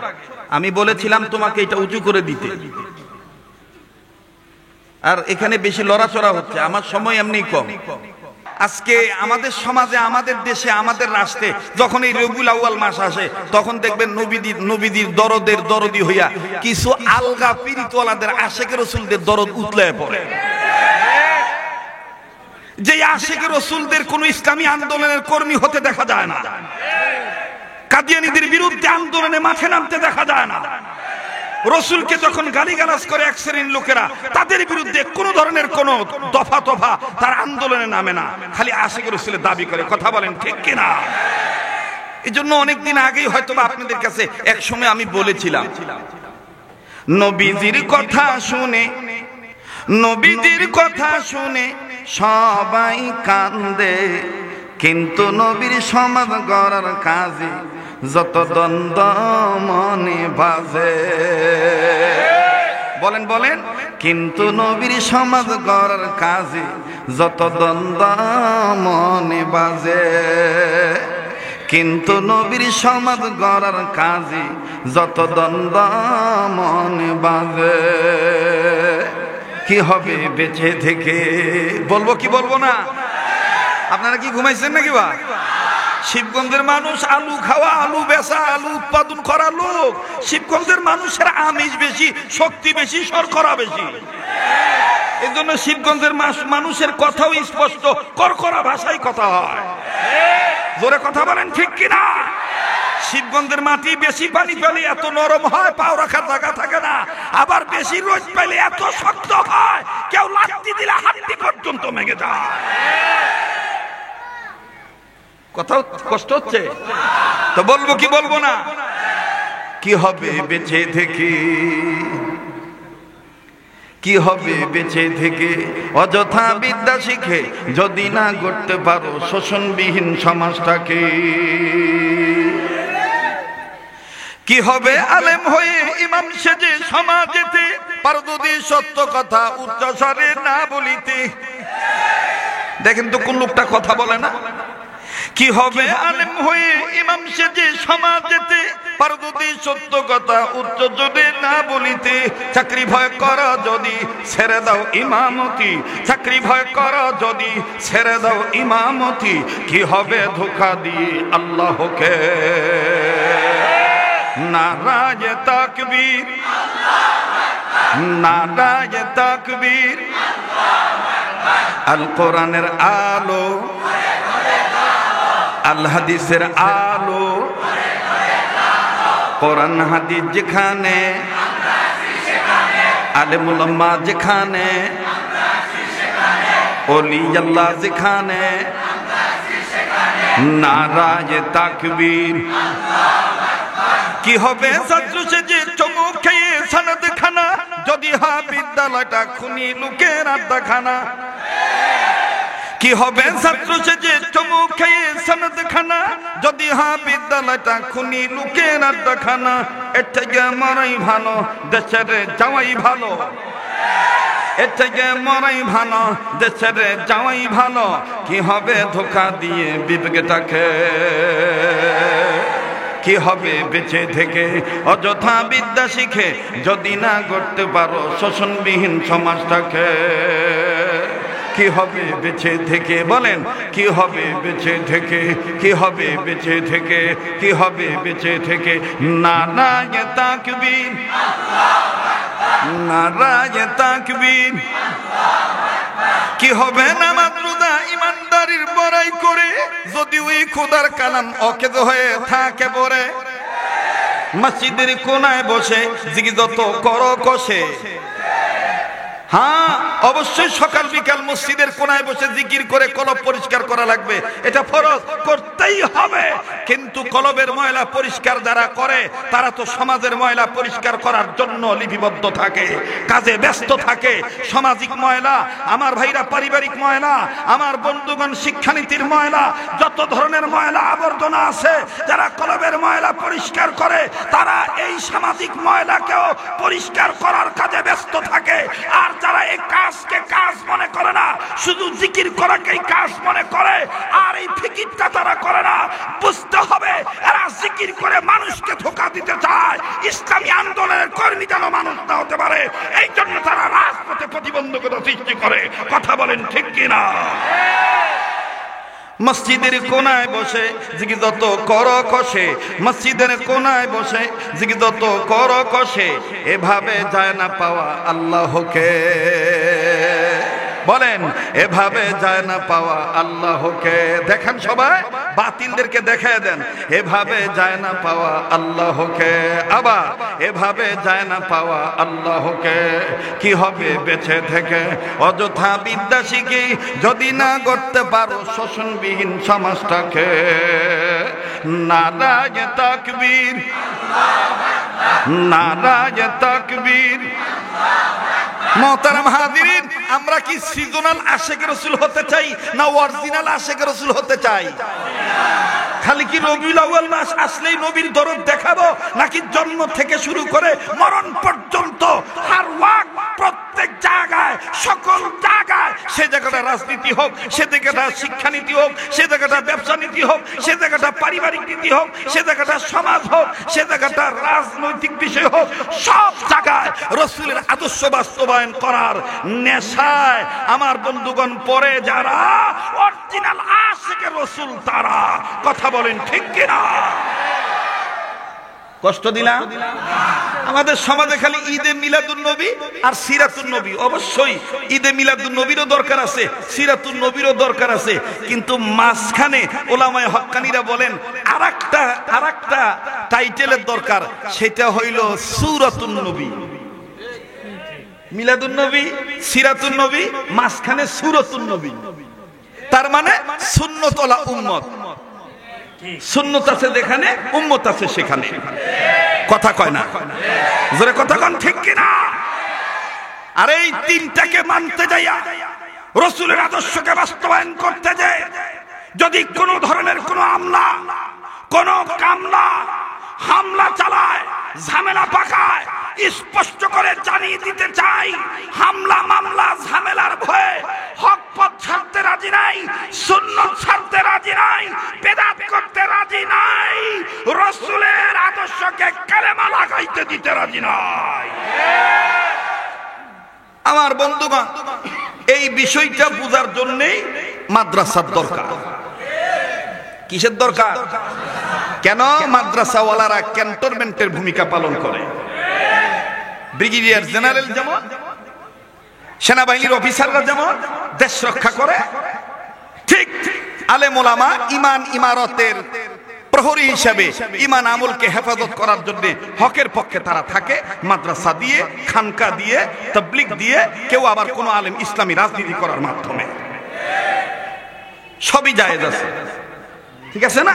আমি বলেছিলাম তোমাকে এটা উঁচু করে দিতে, আর এখানে বেশি লড়াচড়া হচ্ছে, আমার সময় এমনি কম। আজকে আমাদের সমাজে, আমাদের দেশে, আমাদের রাষ্ট্রে যখন এই রবিউল আউয়াল মাস আসে তখন দেখবেন নবীদের দরদি হইয়া কিছু আলগা পীরিতওয়ালাদের আশেকে রাসূলদের দরদ উতলায় পড়ে। যে আশেকে রাসূলদের কোন ইসলামী আন্দোলনের কর্মী হতে দেখা যায় না, কাদিয়ানীদের বিরুদ্ধে আন্দোলনে মাঠে নামতে দেখা যায় না। রসুলকে যখন গালিগালাজ করে এক শ্রেণীর লোকেরা, তাদের বিরুদ্ধে কোন ধরনের কোন দফা তার আন্দোলনে নামে না, খালি আশিক রসুলের দাবি করে। কথা বলেন ঠিক কিনা? এই জন্য অনেকদিন আগেই হয়তো আপনাদের কাছে এক সময় আমি বলেছিলাম, নবীজির কথা শুনে, নবীজির কথা শুনে সবাই কান্দে, কিন্তু নবীর সমাজ গড়ার কাজে যত দ্বন্দ্ব মনে বাজে। বলেন বলেন, কিন্তু নবীর সমাজ গড়ার কাজে যত দ্বন্দ্ব মনে বাজে, কিন্তু নবীর সমাজ গড়ার কাজে যত দ্বন্দ্ব মনে বাজে। কি হবে বেঁচে থেকে? বলবো কি বলবো না? আপনারা কি ঘুমাইছেন নাকি? বা শিবগঞ্জের মানুষ আলু খাওয়া, আলু বেচা, আলু উৎপাদন করা লোক। শিবগঞ্জের মানুষের আমিষ বেশি, শক্তি বেশি, শর্করা বেশি। এই জন্য শিবগঞ্জের মানুষের কথাও স্পষ্ট, করকরা ভাষায় কথা হয়। জোরে কথা বলেন ঠিক কিনা? শিবগঞ্জের মাটি বেশি পানি পেলে এত নরম হয়, পাও রাখার জায়গা থাকে না। আবার বেশি রোদ পেলে এত শক্ত হয়, কেউ লাথি দিলে হাড্ডি পর্যন্ত ভেঙে যায়। কথা কষ্ট হচ্ছে তো বলবো কি বলবো না? কি হবে বেঁচে থেকে, কি হবে বেঁচে থেকে অযথা বিদ্যা শিখে যদি না গড়তে পারো শোষণবিহীন সমাজটাকে? কি হবে আলেম হয়ে ইমাম সেজে সমাজেতে পারো যদি সত্য কথা উচ্চস্বরে না বলিতে? দেখেন তো কোন লোকটা কথা বলে না। কি হবে আলেম হয়ে ইমাম সেজে সমাজেতে পারো যদি সত্য কথা উচ্চ জোরে না বলিতে? চাকরি ভয় করো যদি ছেড়ে দাও ইমামতি, চাকরি ভয় করো যদি ছেড়ে দাও ইমামতি। কি হবে ধোঁকা দিয়ে আল্লাহকে? নারায়ে তাকবীর, নারায়ে তাকবীর। আল কোরআনের আলো, আল হাদিসের আলো, কোরআন হাদিস যেখানে, আলেম উলামা যেখানে, ওলি আল্লাহ যেখানে, নারায়ে তাকবীর। কি হবে ছাত্র সেজে চমক খেয়ে সনদ খানা যদি হয় বিদ্যালয়টা খুনি লোকের আড্ডাখানা? কি হবে ছাত্র সেজে চমক খেয়ে সনদ খানা যদি হয় বিদ্যালয়টা খুনি লোকের আড্ডাখানা? এর থেকে মরাই ভালো, দেশের যাওয়াই ভালো, এর থেকে মরাই ভালো, দেশের যাওয়াই ভালো। কি হবে ধোঁকা দিয়ে বিবেকটাকে? কি হবে বেঁচে থেকে অযথা বিদ্যা শিখে যদি না গড়তে পারো শোষণবিহীন সমাজটাকে? কি হবে বেঁচে থেকে বলেন, কি হবে বেঁচে থেকে, কি হবে বেঁচে থেকে, কি হবে বেঁচে থেকে? নারায়ে তাকবীর, নারায়ে তাকবীর। কি হবে নামাজ রোজা ইমানদারির বড়াই করে যদি ওই খোদার কালাম অকেজ হয়ে থাকে পড়ে? মসজিদের কোনায় বসে জিগিজত করো কষে। হ্যাঁ, অবশ্যই সকাল বিকাল মসজিদের কোনায় বসে জিকির করে কলব পরিষ্কার করা লাগবে, এটা ফরজ, করতেই হবে। কিন্তু কলবের ময়লা পরিষ্কার যারা করে তারা তো সমাজের ময়লা পরিষ্কার করার জন্য লিপিবদ্ধ থাকে, কাজে ব্যস্ত থাকে। সামাজিক ময়লা, আমার ভাইরা পারিবারিক ময়লা, আমার বন্ধুগণ শিক্ষানীতির ময়লা, যত ধরনের ময়লা আবর্জনা আছে, যারা কলবের ময়লা পরিষ্কার করে তারা এই সামাজিক ময়লাকেও পরিষ্কার করার কাজে ব্যস্ত থাকে। আর যারা এই কাজকে কাজ মনে করে না, শুধু জিকির করাকেই কাজ মনে করে, আর এই ফিকিরটা তারা করে না, বুঝতে হবে এরা জিকির করে মানুষকে ধোঁকা দিতে চায়। ইসলামী আন্দোলনের কর্মী যেন মানুষ না হতে পারে, এই জন্য তারা রাজপথে প্রতিবন্ধকতা সৃষ্টি করে। কথা বলেন ঠিক কিনা? মসজিদের কোনায় বসে জিগিজত কর কষে, মসজিদের কোনায় বসে জিগিজত কর কষে, এভাবে যায় না পাওয়া আল্লাহকে। বলেন, এভাবে যায় না পাওয়া আল্লাহকে। দেখেন সবাই, বাতিলদেরকে দেখায় দেন, এভাবে যায় না পাওয়া আল্লাহকে। আবার এভাবে যায় না পাওয়া আল্লাহকে। কি হবে বেঁচে থেকে অযথা বিদ্যা শিখি যদি না গড়তে পারো শোষণবিহীন সমাজটাকে? নারায়ে তাকবীর, নারায়ে তাকবীর। মোহতারাম হাজিরিন, আমরা কি সিজনাল আশেকে রাসূল হতে চাই না অরিজিনাল আশেকে রাসূল হতে চাই? খালি কি রবিউল আউয়াল মাস আসলেই নবীর দরদ দেখাবো, নাকি জন্ম থেকে শুরু করে মরণ পর্যন্ত হার ওয়াক্ত প্রত্যেক জায়গায় সকল জায়গায়, সে জায়গাটা রাজনীতি হোক, সে জায়গাটা শিক্ষানীতি হোক, সে জায়গাটা ব্যবসা নীতি হোক, সে জায়গাটা পারিবারিক নীতি হোক, সে জায়গাটা সমাজ হোক, সে জায়গাটা রাজনৈতিক বিষয় হোক, সব জায়গায় রাসূলের আদর্শ বাস্তবায়ন করার নেশায় আমার বন্ধুগণ পরে যারা অরিজিনাল আশিকে রাসূল তারা। কথা বলেন ঠিক কিনা? কষ্ট দিলাম? আমাদের সমাজে খালি ঈদে মিলাদুন নবী আর সিরাতুন নবী। অবশ্যই ঈদে মিলাদুন নবীরও দরকার আছে, সিরাতুন নবীরও দরকার আছে, কিন্তু মাঝখানে ওলামায়ে হক্কানীরা বলেন আরেকটা টাইটেলের দরকার, সেটা হইল সূরাতুন নবী। মিলাদুন নবী, সিরাতুন নবী, মাঝখানে সূরাতুন নবী। তার মানে সুন্নত ওয়ালা উম্মত। সুন্নত আছে যেখানে, উম্মত আছে সেখানে। কথা কয় না, জোরে কথা কন, ঠিক কিনা? আর এই তিনটাকে মানতে যাইয়া, রাসূলের আদর্শকে বাস্তবায়ন করতে যায়, যদি কোন ধরনের কোন আমলা, কোন কামলা হামলা চালায়, ঝামেলা পাকায়, স্পষ্ট করে জানিয়ে দিতে চাই, হামলা মামলা ঝামেলার ভয়ে হক পথ ছাড়তে রাজি নাই, সুন্নাত ছাড়তে রাজি নাই, বেদাত করতে রাজি নাই, রাসূলের আদর্শকে কালেমা লাগাইতে দিতে রাজি নাই। আমার বন্ধুগণ, এই বিষয়টা বুঝার জন্যই মাদ্রাসার দরকার। কিসের দরকার? কেন মাদ্রাসাওয়ালারা ক্যান্টনমেন্টের ভূমিকা পালন করে? ব্রিগেডিয়ার জেনারেল যেমন, সেনাবাহিনীর অফিসাররা যেমন দেশ রক্ষা করে, ঠিক আলেম ওলামা ইমান ইমারতের প্রহরী হিসেবে ইমান আমলকে হেফাজত করার জন্য হকের পক্ষে তারা থাকে। মাদ্রাসা দিয়ে, খানকা দিয়ে, তাবলীগ দিয়ে, কেউ আবার কোন আলেম ইসলামী রাজনীতি করার মাধ্যমে, সবই জায়েজ আছে। ঠিক আছে না?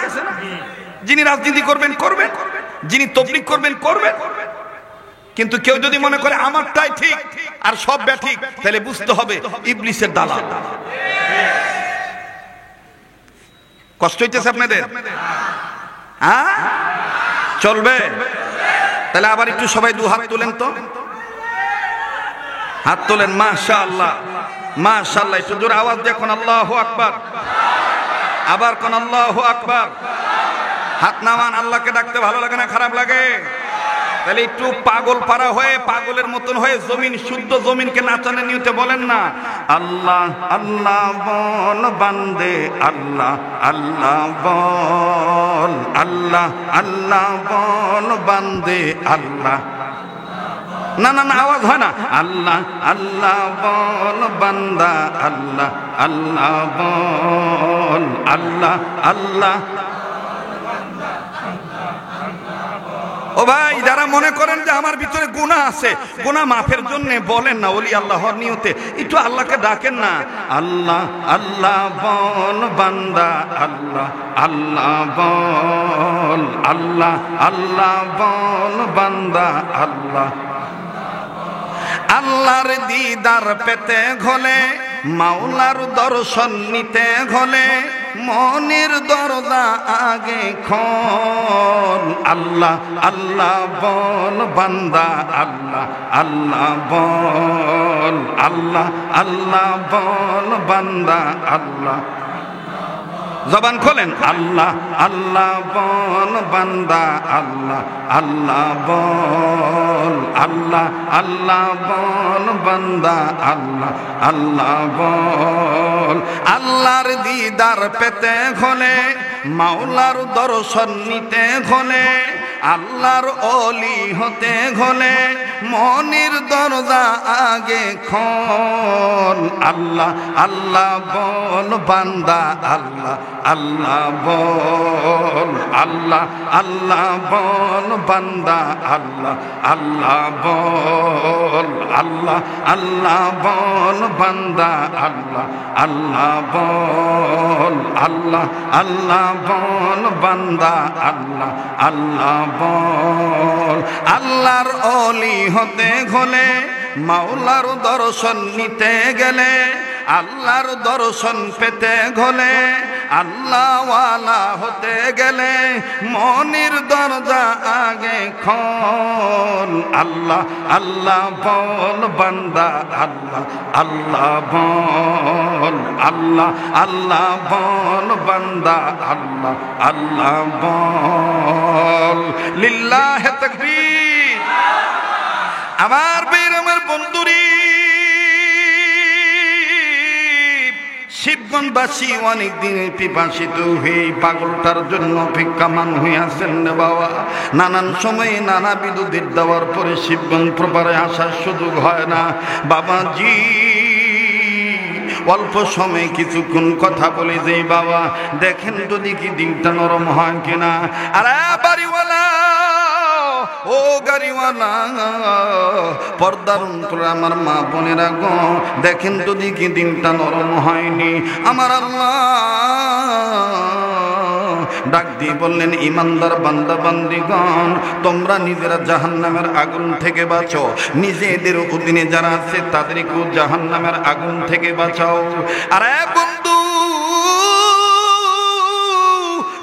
যিনি রাজনীতি করবেন করবেন, যিনি তাবলীগ করবেন করবেন, কিন্তু কেউ যদি মনে করে আমারটাই ঠিক আর সব ব্যাঠিক, তাহলে বুঝতে হবে ইবলিসের দালাল। কষ্ট হইতেছে আপনাদের? হ্যাঁ, চলবে? তাহলে আবার একটু সবাই দু হাত তোলেন তো, হাত তোলেন। মাশাআল্লাহ, মাশাআল্লাহ। একটু জোরে আওয়াজ দেখুন, আল্লাহু আকবার। আবার কোন আল্লাহু আকবার। হাত নামান। আল্লাহকে ডাকতে ভালো লাগে না খারাপ লাগে? তাহলে একটু পাগল পারা হয়ে, পাগলের মতন হয়ে জমিন, শুদ্ধ জমিনকে নাচানোর নিয়তে বলেন না, আল্লাহ আল্লাহ বল বান্দে, আল্লাহ আল্লাহ বল, আল্লাহ আল্লাহ বল বান্দে, আল্লাহ। না না না, আওয়াজ হয় না। আল্লাহ আল্লাহ বল বান্দা, আল্লাহ আল্লাহ বল, আল্লাহ আল্লাহ। ও ভাই, যারা মনে করেন যে আমার ভিতরে গুনাহ আছে, গুনাহ মাফের জন্য বলেন না ওলি আল্লাহর নিয়তে একটু আল্লাহকে ডাকেন না। আল্লাহ আল্লাহ বল বান্দা, আল্লাহ আল্লাহ বল, আল্লাহ আল্লাহ বল বান্দা, আল্লাহ। আল্লাহর দিদার পেতে হলে, মাওলার দর্শন নিতে হলে, মনের দরজা আগে খোল। আল্লাহ আল্লাহ বল বান্দা, আল্লাহ আল্লাহ বল, আল্লাহ আল্লাহ বল বান্দা, আল্লাহ। জবান খোলেন। আল্লাহ আল্লাহ বল বান্দা, আল্লাহ আল্লাহ বল, আল্লাহ আল্লাহ বল বান্দা, আল্লাহ আল্লাহ বল। আল্লাহর দিদার পেতে হলে, মাওলার দর্শন নিতে হলে, আল্লাহর ওলি হতে হলে, মনের দরজা আগে খোল। আল্লাহ আল্লাহ বল বান্দা, আল্লাহ আল্লাহ বল, আল্লাহ আল্লাহ বল বান্দা, আল্লাহ আল্লাহ বল, আল্লাহ আল্লাহ বল বান্দা, আল্লাহ আল্লাহ বল, আল্লাহ আল্লাহ বল বান্দা, আল্লাহ আল্লাহ বল। আল্লাহর ওলি হতে হলে, মাওলার দর্শন নিতে গেলে, আল্লাহর দর্শন পেতে গেলে, আল্লাহওয়ালা হতে গেলে, মনের দরজা আগে খোল। আল্লাহ আল্লাহ বল বান্দা, আল্লাহ আল্লাহ বল, আল্লাহ আল্লাহ বল বান্দা, আল্লাহ আল্লাহ বল। লিল্লাহে তাকবীর। আমার বীর, আমার বন্ধুরি, শিবগঞ্জবাসী অনেক দিনে পিপাসিত হয়ে পাগলটার জন্য অপেক্ষামান হইয়াছেন রে বাবা। নানান সময়ে নানা বিদ্যুৎ দেওয়ার পরে শিবগঞ্জ প্রপারে আসার সুযোগ হয় না। বাবাজি অল্প সময়ে কিছুক্ষণ কথা বলে যাই বাবা, দেখেন যদি কি দিনটা নরম হয় কিনা। আরে বাড়িওয়ালা, ও গাড়িওয়ালা, পর্দার অন্তরে আমার মা বোনেরা গো, দেখেন তো দেখি দিনটা নরম হয়নি। আমার আল্লাহ ডাক দিয়ে বললেন, ইমানদার বান্দা বান্দিগণ, তোমরা নিজেরা জাহান্নামের আগুন থেকে বাঁচো, নিজেদের অধীনে যারা আছে তাদেরকেও জাহান্নামের আগুন থেকে বাঁচাও। আরে বন্ধু,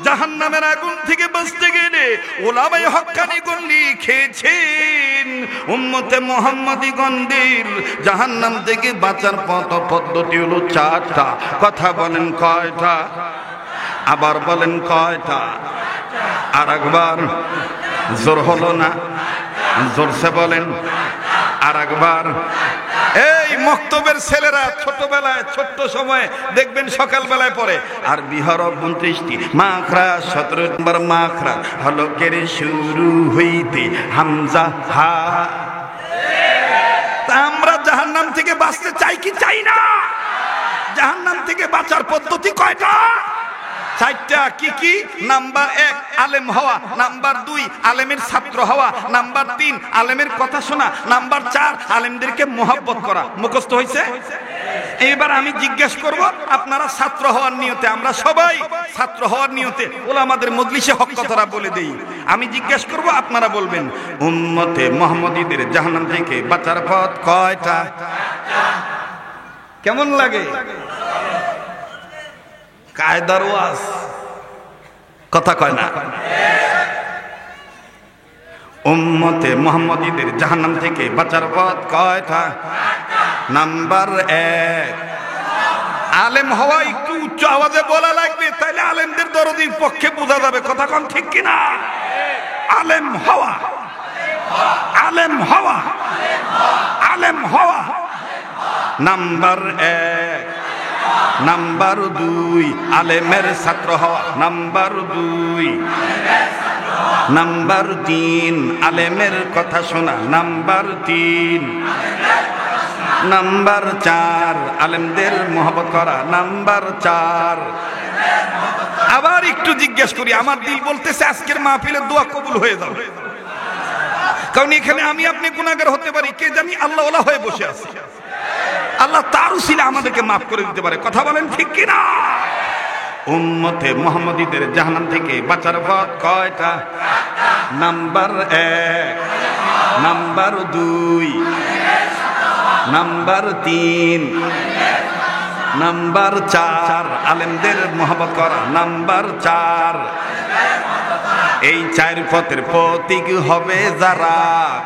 জাহান্নামের আগুন থেকে বাঁচতে গেলে ওলামায়ে হক্কানিগণ লিখেছেন, উম্মতে মুহাম্মাদিগণদের জাহান্নাম থেকে বাঁচার পদ্ধতি হলো 4টা। কথা বলেন কয়টা? আবার বলেন কয়টা? আর একবার জোর হলো না, জোরসে বলেন আর একবার। এই মক্তবের ছেলেরা ছোটবেলায় ছোট্ট সময়ে দেখবেন সকালবেলায় পড়ে আর বিহরব 29টি মাখরা, 17 নম্বর মাখরা হলকের শুরু হইতে হামজা হা। আমরা জাহান্নাম থেকে বাঁচতে চাই কি চাই না? জাহান্নাম থেকে বাঁচার পদ্ধতি কয়টা? 4টা। কি কি? নাম্বার 1 আলেম হওয়া, নাম্বার 2 আলেমের ছাত্র হওয়া, নাম্বার 3 আলেমের কথা শোনা, নাম্বার 4 আলেমদেরকে মোহাব্বত করা। মুখস্থ হয়েছে? এবার আমি জিজ্ঞেস করব, আপনারা ছাত্র হওয়ার নিয়তে, আমরা সবাই ছাত্র হওয়ার নিয়তে ওলামাদের মজলিসে হক কথাটা বলে দেই। আমি জিজ্ঞেস করব, আপনারা বলবেন, উম্মতে মুহাম্মাদীদের জাহান্নাম থেকে বাঁচার পথ কয়টা? কেমন লাগে? কায়দার ওয়াজ, কথা কয় না। উম্মতে মুহাম্মাদীদের জাহান্নাম থেকে বাঁচার পথ কয়টা? নাম্বার 1 আলেম হওয়া। একটু উচ্চ আওয়াজে বলা লাগবে, তাইলে আলেমদের দরদির পক্ষে বোঝা যাবে। কথা কোন ঠিক কিনা? আলেম হওয়া, আলেম হওয়া, আলেম হওয়া নাম্বার 1। নাম্বার 2 আলেমের ছাত্র হওয়া। নাম্বার 2। নাম্বার 3 আলেমের কথা শোনা। নাম্বার 3। নাম্বার 4 আলেমদের মহব্বত করা। নাম্বার 4। আবার একটু জিজ্ঞেস করি, আমার দিল বলতেছে আজকের মাহফিলের দোয়া কবুল হয়ে যাবে, কারণ এখানে আমি আপনি গুনাহগার হতে পারি, কে জানি আল্লাহ ওয়ালা হয়ে বসে আছে। আল্লাহ তার উসিলা আমাদেরকে মাফ করে দিতে পারে। কথা বলেন ঠিক কিনা? উম্মতে মুহাম্মাদীদের জাহান্নাম থেকে বাঁচার পথ কয়টা? নাম্বার 1, নাম্বার 2, নাম্বার 3, নাম্বার 4 আলেমদের মহব্বত করা। নাম্বার 4। এই 4 পথের প্রতীক হবে যারা,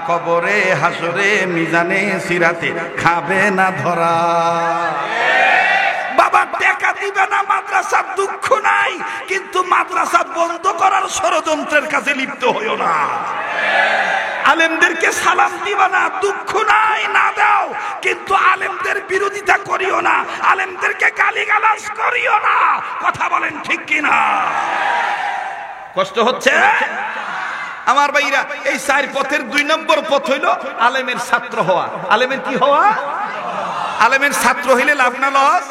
কবরে হাসরে মিজানে সিরাতে খাবে না ধরা। বাবা টাকা দিবে না মাদ্রাসার দুঃখ নাই, কিন্তু মাদ্রাসা বন্ধ করার ষড়যন্ত্রের কাছে লিপ্ত হইও না। আলেমদেরকে সালাম দিবা না, দুঃখ নাই, না দাও, কিন্তু আলেমদের বিরোধিতা করিও না, আলেমদেরকে গালিগালাজ করিও না। কথা বলেন ঠিক কিনা? কষ্ট হচ্ছে আমার ভাইরা? এই 4 পথের 2 নম্বর পথ হইল আলেমের ছাত্র হওয়া। আলেমের কি হওয়া? আলেমের ছাত্র হইলে লাভ না লস?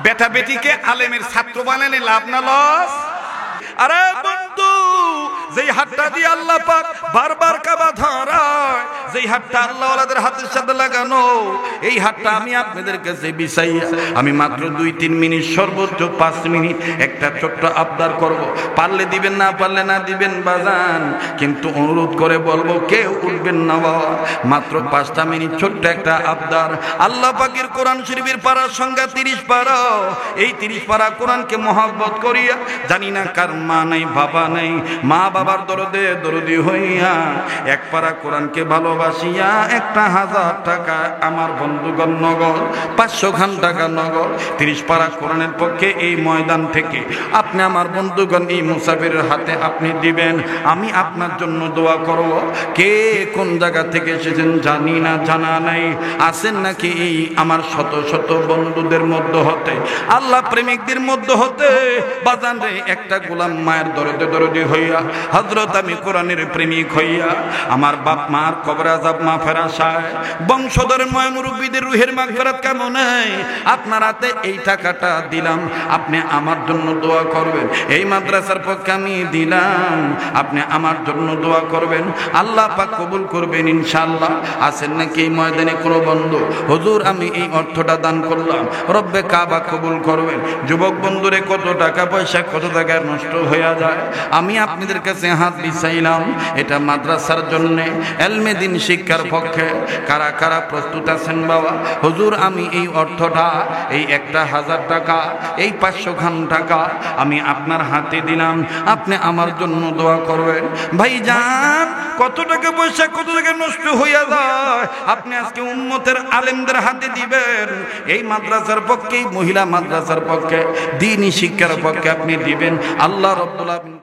বেটা বেটিকে আলেমের ছাত্র বানালে লাভ না লস? আরে বন্ধু, যেই হাতটা দিয়ে আল্লাহ পাক বারবার কাবা ধরায়, যেই হাতটা আল্লাহ ওয়ালাদের হাতের সাথে লাগানো, এই হাতটা আমি আপনাদের কাছে বিছাইয়া আমি মাত্র 2-3 মিনিট, সর্বোচ্চ 5 মিনিট একটা ছোট্ট আবদার করব। পারলে দিবেন, না পারলে না দিবেন বাজান, কিন্তু অনুরোধ করে বলবো কেউ উঠবেন না বাবা। মাত্র 5টা মিনিট ছোট্ট একটা আবদার। আল্লাহ পাকের কোরআন শরীফের পারার সংখ্যা 30 পারা। এই 30 পারা কোরআনকে মহব্বত করিয়া, জানি না কার মা নাই বাবা নাই, মা বাবা বাবার দরদে দরদি হইয়া এক পারা কোরআনকে ভালোবাসিয়া 1000 টাকা আমার বন্ধুগণ নগদ, 500 খান টাকা নগদ 30 পারা কোরআনের পক্ষে এই ময়দান থেকে আপনি আমার বন্ধুগণ এই মুসাফিরের হাতে আপনি দিবেন। আমি আপনার জন্য দোয়া করব। কে কোন জায়গা থেকে এসেছেন জানি না, জানা নাই, আছেন নাকি এই আমার শত শত বন্ধুদের মধ্যে হতে, আল্লাহ প্রেমিকদের মধ্যে হতে বাজান রে একটা গোলাম মায়ের দরদে দরদি হইয়া হযরত আমি কোরআনের প্রেমিক হইয়া আমার বাপ মার কবর আযাব মাফের আশায় বংশধরের ময় মুরব্বীদের রুহের মাগফিরাত কামনায় আপনার হাতে এই টাকাটা দিলাম, আপনি আমার জন্য দোয়া করবেন। এই মাদ্রাসার পক্ষে আমি দিলাম, আপনি আমার জন্য দোয়া করবেন, আল্লাহ পাক কবুল করবেন ইনশাআল্লাহ। আছেন নাকি এই ময়দানে কোনো বন্ধু, হুজুর আমি এই অর্থটা দান করলাম, রব্বে কাবা কবুল করবেন। যুবক বন্ধুরে কত টাকা পয়সা কত টাকা নষ্ট হয়ে যায়, আমি আপনাদের কাছে হাত বিছাইলাম এটা মাদ্রাসার জন্য এলমে দিন শিক্ষার পক্ষে। কারা কারা প্রস্তুত আছেন বাবা? হুজুর আমি এই অর্থটা এই 1000 টাকা এই 500 খান টাকা আমি আপনার হাতে দিলাম, আপনি আমার জন্য দোয়া করবেন। ভাইজান কত টাকা পয়সা কত টাকা নষ্ট হইয়া যায়, আপনি আজকে উম্মতের আলেমদের হাতে দিবেন। এই মাদ্রাসার পক্ষে, মহিলা মাদ্রাসার পক্ষে, দ্বীনি শিক্ষার পক্ষে আপনি দিবেন। আল্লাহ রাব্বুল আলামিন